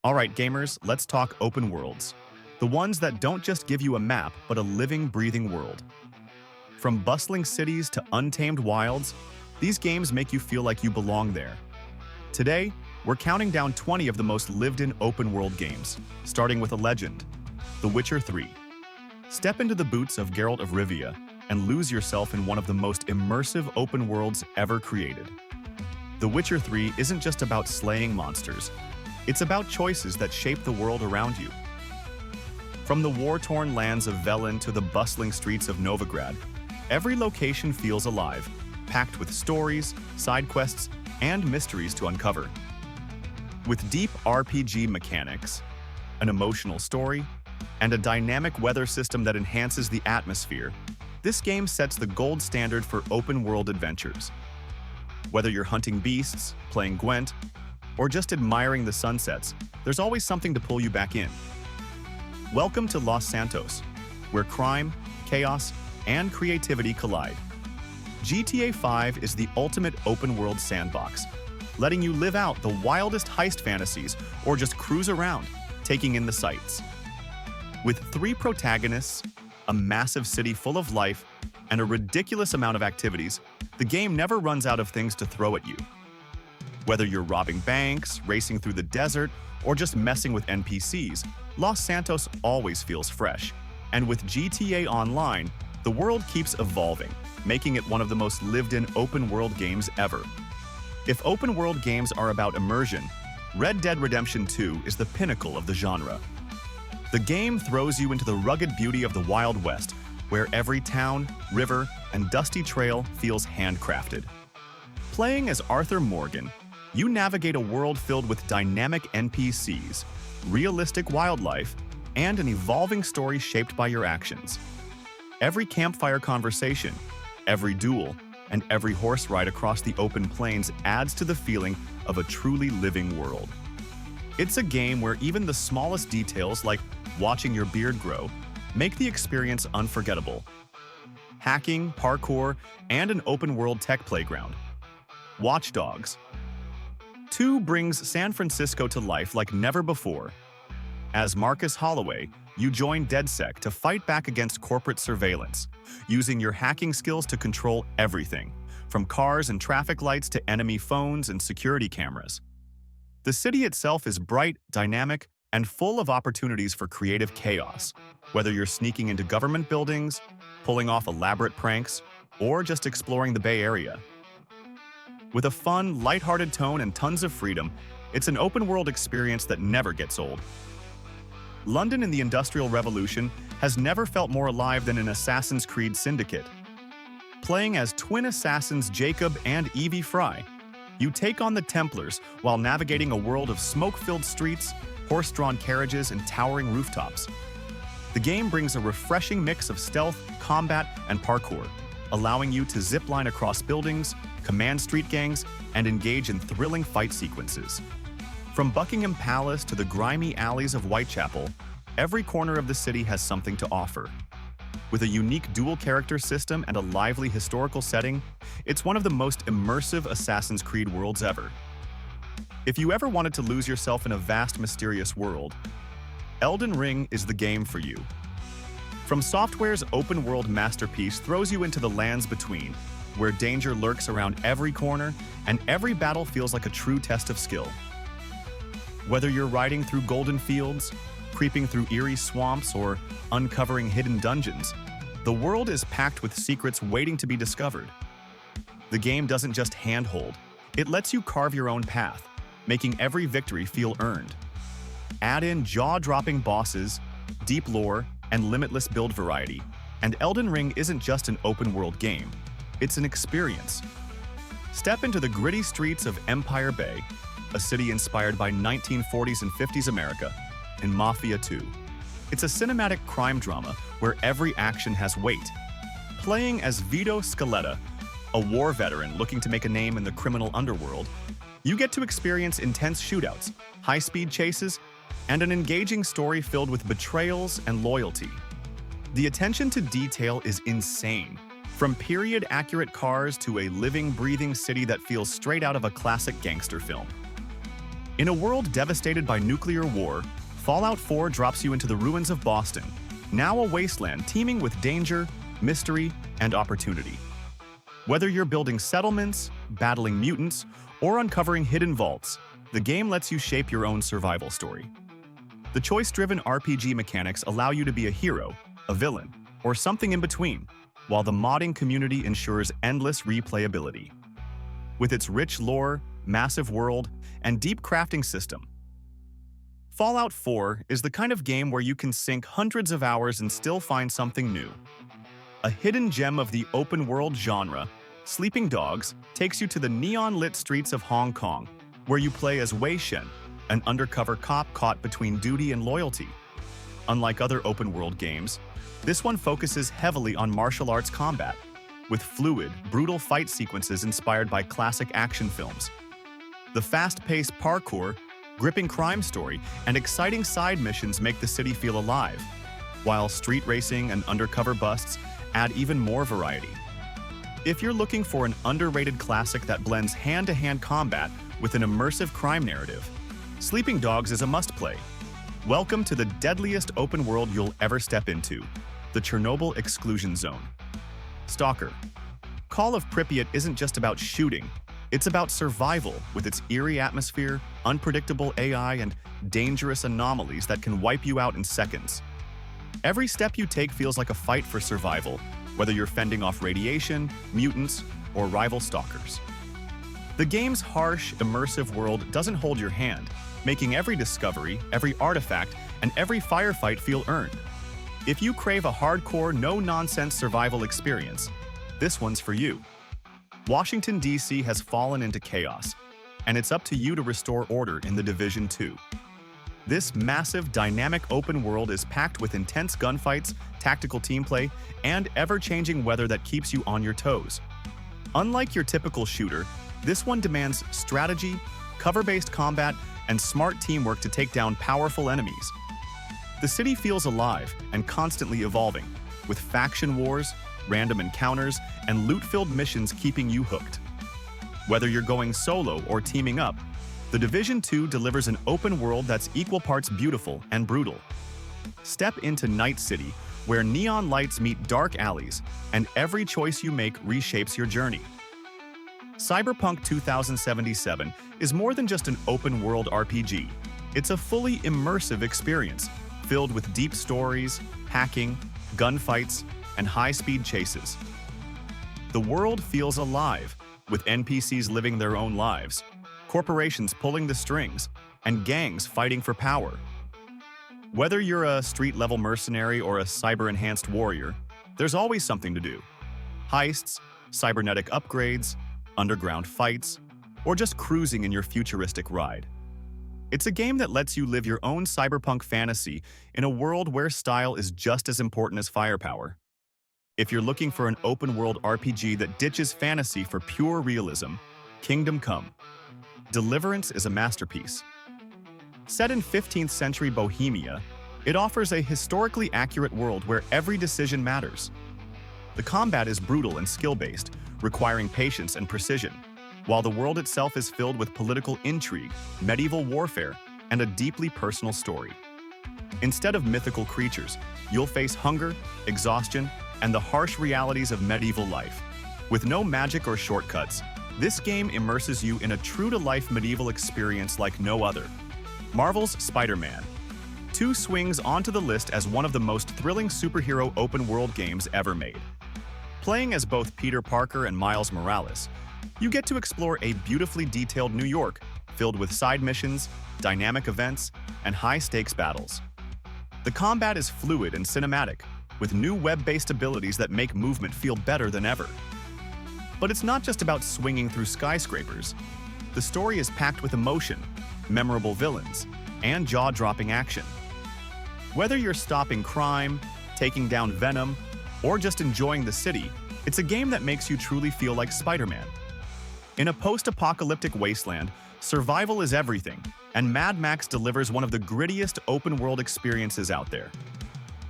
Alright gamers, let's talk open worlds. The ones that don't just give you a map, but a living, breathing world. From bustling cities to untamed wilds, these games make you feel like you belong there. Today, we're counting down 20 of the most lived-in open-world games, starting with a legend, The Witcher 3. Step into the boots of Geralt of Rivia and lose yourself in one of the most immersive open worlds ever created. The Witcher 3 isn't just about slaying monsters. It's about choices that shape the world around you. From the war-torn lands of Velen to the bustling streets of Novigrad, every location feels alive, packed with stories, side quests, and mysteries to uncover. With deep RPG mechanics, an emotional story, and a dynamic weather system that enhances the atmosphere, this game sets the gold standard for open-world adventures. Whether you're hunting beasts, playing Gwent, or just admiring the sunsets, there's always something to pull you back in. Welcome to Los Santos, where crime, chaos, and creativity collide. GTA 5 is the ultimate open-world sandbox, letting you live out the wildest heist fantasies or just cruise around, taking in the sights. With 3 protagonists, a massive city full of life, and a ridiculous amount of activities, the game never runs out of things to throw at you. Whether you're robbing banks, racing through the desert, or just messing with NPCs, Los Santos always feels fresh. And with GTA Online, the world keeps evolving, making it one of the most lived-in open-world games ever. If open-world games are about immersion, Red Dead Redemption 2 is the pinnacle of the genre. The game throws you into the rugged beauty of the Wild West, where every town, river, and dusty trail feels handcrafted. Playing as Arthur Morgan, you navigate a world filled with dynamic NPCs, realistic wildlife, and an evolving story shaped by your actions. Every campfire conversation, every duel, and every horse ride across the open plains adds to the feeling of a truly living world. It's a game where even the smallest details, like watching your beard grow, make the experience unforgettable. Hacking, parkour, and an open-world tech playground. Watch Dogs 2 brings San Francisco to life like never before. As Marcus Holloway, you join DedSec to fight back against corporate surveillance, using your hacking skills to control everything, from cars and traffic lights to enemy phones and security cameras. The city itself is bright, dynamic, and full of opportunities for creative chaos, whether you're sneaking into government buildings, pulling off elaborate pranks, or just exploring the Bay Area. With a fun, lighthearted tone and tons of freedom, it's an open-world experience that never gets old. London in the Industrial Revolution has never felt more alive than in Assassin's Creed Syndicate. Playing as twin assassins Jacob and Evie Fry, you take on the Templars while navigating a world of smoke-filled streets, horse-drawn carriages, and towering rooftops. The game brings a refreshing mix of stealth, combat, and parkour, allowing you to zipline across buildings, command street gangs, and engage in thrilling fight sequences. From Buckingham Palace to the grimy alleys of Whitechapel, every corner of the city has something to offer. With a unique dual-character system and a lively historical setting, it's one of the most immersive Assassin's Creed worlds ever. If you ever wanted to lose yourself in a vast, mysterious world, Elden Ring is the game for you. From Software's open-world masterpiece throws you into the lands between, where danger lurks around every corner and every battle feels like a true test of skill. Whether you're riding through golden fields, creeping through eerie swamps, or uncovering hidden dungeons, the world is packed with secrets waiting to be discovered. The game doesn't just handhold, it lets you carve your own path, making every victory feel earned. Add in jaw-dropping bosses, deep lore, and limitless build variety, and Elden Ring isn't just an open-world game, it's an experience. Step into the gritty streets of Empire Bay, a city inspired by 1940s and 50s America, in Mafia 2. It's a cinematic crime drama where every action has weight. Playing as Vito Scaletta, a war veteran looking to make a name in the criminal underworld, you get to experience intense shootouts, high-speed chases, and an engaging story filled with betrayals and loyalty. The attention to detail is insane, from period-accurate cars to a living, breathing city that feels straight out of a classic gangster film. In a world devastated by nuclear war, Fallout 4 drops you into the ruins of Boston, now a wasteland teeming with danger, mystery, and opportunity. Whether you're building settlements, battling mutants, or uncovering hidden vaults, the game lets you shape your own survival story. The choice-driven RPG mechanics allow you to be a hero, a villain, or something in between, while the modding community ensures endless replayability. With its rich lore, massive world, and deep crafting system, Fallout 4 is the kind of game where you can sink hundreds of hours and still find something new. A hidden gem of the open-world genre, Sleeping Dogs takes you to the neon-lit streets of Hong Kong, where you play as Wei Shen, an undercover cop caught between duty and loyalty. Unlike other open-world games, this one focuses heavily on martial arts combat, with fluid, brutal fight sequences inspired by classic action films. The fast-paced parkour, gripping crime story, and exciting side missions make the city feel alive, while street racing and undercover busts add even more variety. If you're looking for an underrated classic that blends hand-to-hand combat with an immersive crime narrative, Sleeping Dogs is a must-play. Welcome to the deadliest open world you'll ever step into, the Chernobyl Exclusion Zone. STALKER. Call of Pripyat isn't just about shooting, it's about survival with its eerie atmosphere, unpredictable AI, and dangerous anomalies that can wipe you out in seconds. Every step you take feels like a fight for survival, whether you're fending off radiation, mutants, or rival stalkers. The game's harsh, immersive world doesn't hold your hand, making every discovery, every artifact, and every firefight feel earned. If you crave a hardcore, no-nonsense survival experience, this one's for you. Washington, D.C. has fallen into chaos, and it's up to you to restore order in The Division 2. This massive, dynamic open world is packed with intense gunfights, tactical teamplay, and ever-changing weather that keeps you on your toes. Unlike your typical shooter, this one demands strategy, cover-based combat, and smart teamwork to take down powerful enemies. The city feels alive and constantly evolving, with faction wars, random encounters, and loot-filled missions keeping you hooked. Whether you're going solo or teaming up, The Division 2 delivers an open world that's equal parts beautiful and brutal. Step into Night City, where neon lights meet dark alleys, and every choice you make reshapes your journey. Cyberpunk 2077 is more than just an open-world RPG. It's a fully immersive experience, filled with deep stories, hacking, gunfights, and high-speed chases. The world feels alive, with NPCs living their own lives, corporations pulling the strings, and gangs fighting for power. Whether you're a street-level mercenary or a cyber-enhanced warrior, there's always something to do. Heists, cybernetic upgrades, underground fights, or just cruising in your futuristic ride. It's a game that lets you live your own cyberpunk fantasy in a world where style is just as important as firepower. If you're looking for an open-world RPG that ditches fantasy for pure realism, Kingdom Come. Deliverance is a masterpiece. Set in 15th century Bohemia, it offers a historically accurate world where every decision matters. The combat is brutal and skill-based, requiring patience and precision, while the world itself is filled with political intrigue, medieval warfare, and a deeply personal story. Instead of mythical creatures, you'll face hunger, exhaustion, and the harsh realities of medieval life. With no magic or shortcuts, this game immerses you in a true-to-life medieval experience like no other. Marvel's Spider-Man 2 swings onto the list as one of the most thrilling superhero open-world games ever made. Playing as both Peter Parker and Miles Morales, you get to explore a beautifully detailed New York filled with side missions, dynamic events, and high-stakes battles. The combat is fluid and cinematic, with new web-based abilities that make movement feel better than ever. But it's not just about swinging through skyscrapers. The story is packed with emotion, memorable villains, and jaw-dropping action. Whether you're stopping crime, taking down Venom, or just enjoying the city, it's a game that makes you truly feel like Spider-Man. In a post-apocalyptic wasteland, survival is everything, and Mad Max delivers one of the grittiest open-world experiences out there.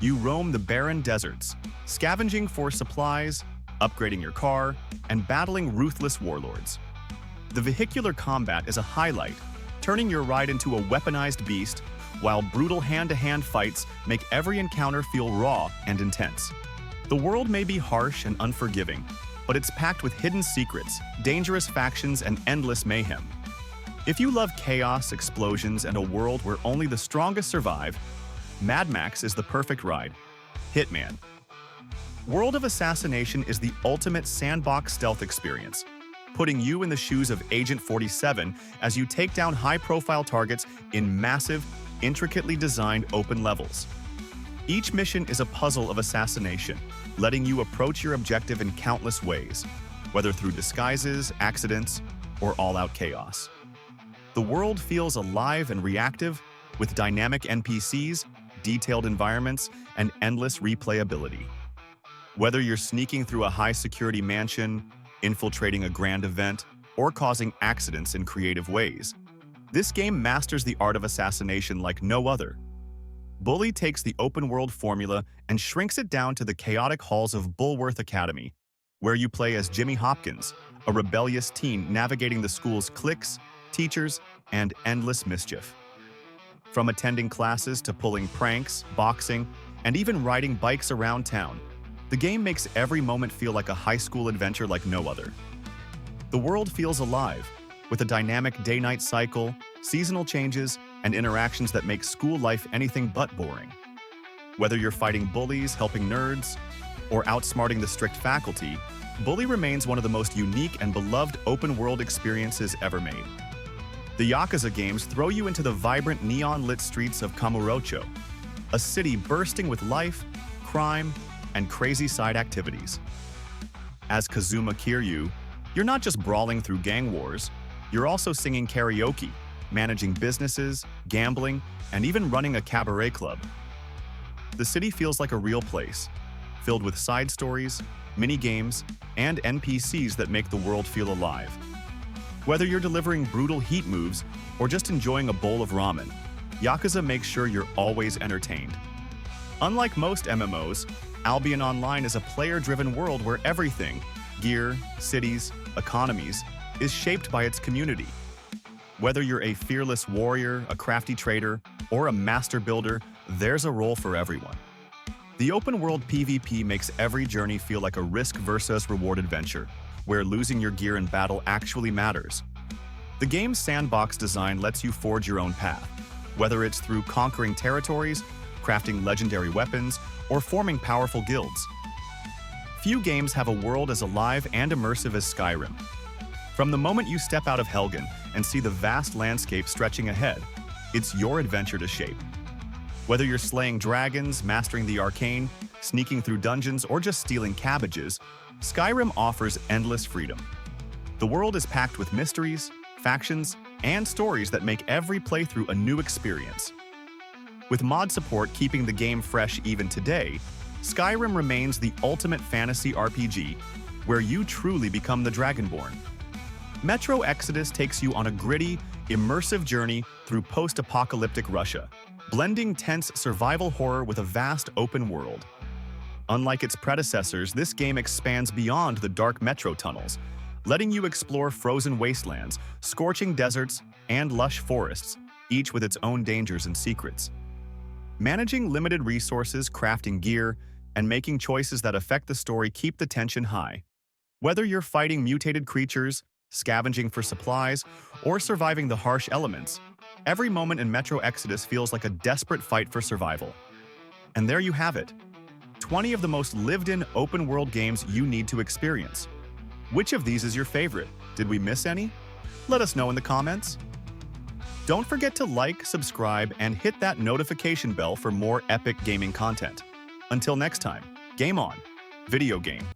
You roam the barren deserts, scavenging for supplies, upgrading your car, and battling ruthless warlords. The vehicular combat is a highlight, turning your ride into a weaponized beast, while brutal hand-to-hand fights make every encounter feel raw and intense. The world may be harsh and unforgiving, but it's packed with hidden secrets, dangerous factions, and endless mayhem. If you love chaos, explosions, and a world where only the strongest survive, Mad Max is the perfect ride. Hitman. World of Assassination is the ultimate sandbox stealth experience, putting you in the shoes of Agent 47 as you take down high-profile targets in massive, intricately designed open levels. Each mission is a puzzle of assassination, letting you approach your objective in countless ways, whether through disguises, accidents, or all-out chaos. The world feels alive and reactive, with dynamic NPCs, detailed environments, and endless replayability. Whether you're sneaking through a high-security mansion, infiltrating a grand event, or causing accidents in creative ways, this game masters the art of assassination like no other. Bully takes the open-world formula and shrinks it down to the chaotic halls of Bulworth Academy, where you play as Jimmy Hopkins, a rebellious teen navigating the school's cliques, teachers, and endless mischief. From attending classes to pulling pranks, boxing, and even riding bikes around town, the game makes every moment feel like a high school adventure like no other. The world feels alive, with a dynamic day-night cycle, seasonal changes, and interactions that make school life anything but boring. Whether you're fighting bullies, helping nerds, or outsmarting the strict faculty, Bully remains one of the most unique and beloved open-world experiences ever made. The Yakuza games throw you into the vibrant neon-lit streets of Kamurocho, a city bursting with life, crime, and crazy side activities. As Kazuma Kiryu, you're not just brawling through gang wars, you're also singing karaoke, managing businesses, gambling, and even running a cabaret club. The city feels like a real place, filled with side stories, mini-games, and NPCs that make the world feel alive. Whether you're delivering brutal heat moves or just enjoying a bowl of ramen, Yakuza makes sure you're always entertained. Unlike most MMOs, Albion Online is a player-driven world where everything, gear, cities, economies, is shaped by its community. Whether you're a fearless warrior, a crafty trader, or a master builder, there's a role for everyone. The open-world PvP makes every journey feel like a risk versus reward adventure, where losing your gear in battle actually matters. The game's sandbox design lets you forge your own path, whether it's through conquering territories, crafting legendary weapons, or forming powerful guilds. Few games have a world as alive and immersive as Skyrim. From the moment you step out of Helgen and see the vast landscape stretching ahead, it's your adventure to shape. Whether you're slaying dragons, mastering the arcane, sneaking through dungeons, or just stealing cabbages, Skyrim offers endless freedom. The world is packed with mysteries, factions, and stories that make every playthrough a new experience. With mod support keeping the game fresh even today, Skyrim remains the ultimate fantasy RPG, where you truly become the Dragonborn. Metro Exodus takes you on a gritty, immersive journey through post-apocalyptic Russia, blending tense survival horror with a vast open world. Unlike its predecessors, this game expands beyond the dark metro tunnels, letting you explore frozen wastelands, scorching deserts, and lush forests, each with its own dangers and secrets. Managing limited resources, crafting gear, and making choices that affect the story keep the tension high. Whether you're fighting mutated creatures, scavenging for supplies, or surviving the harsh elements, every moment in Metro Exodus feels like a desperate fight for survival. And there you have it, 20 of the most lived-in open-world games you need to experience. Which of these is your favorite? Did we miss any? Let us know in the comments. Don't forget to like, subscribe, and hit that notification bell for more epic gaming content. Until next time, game on, video game.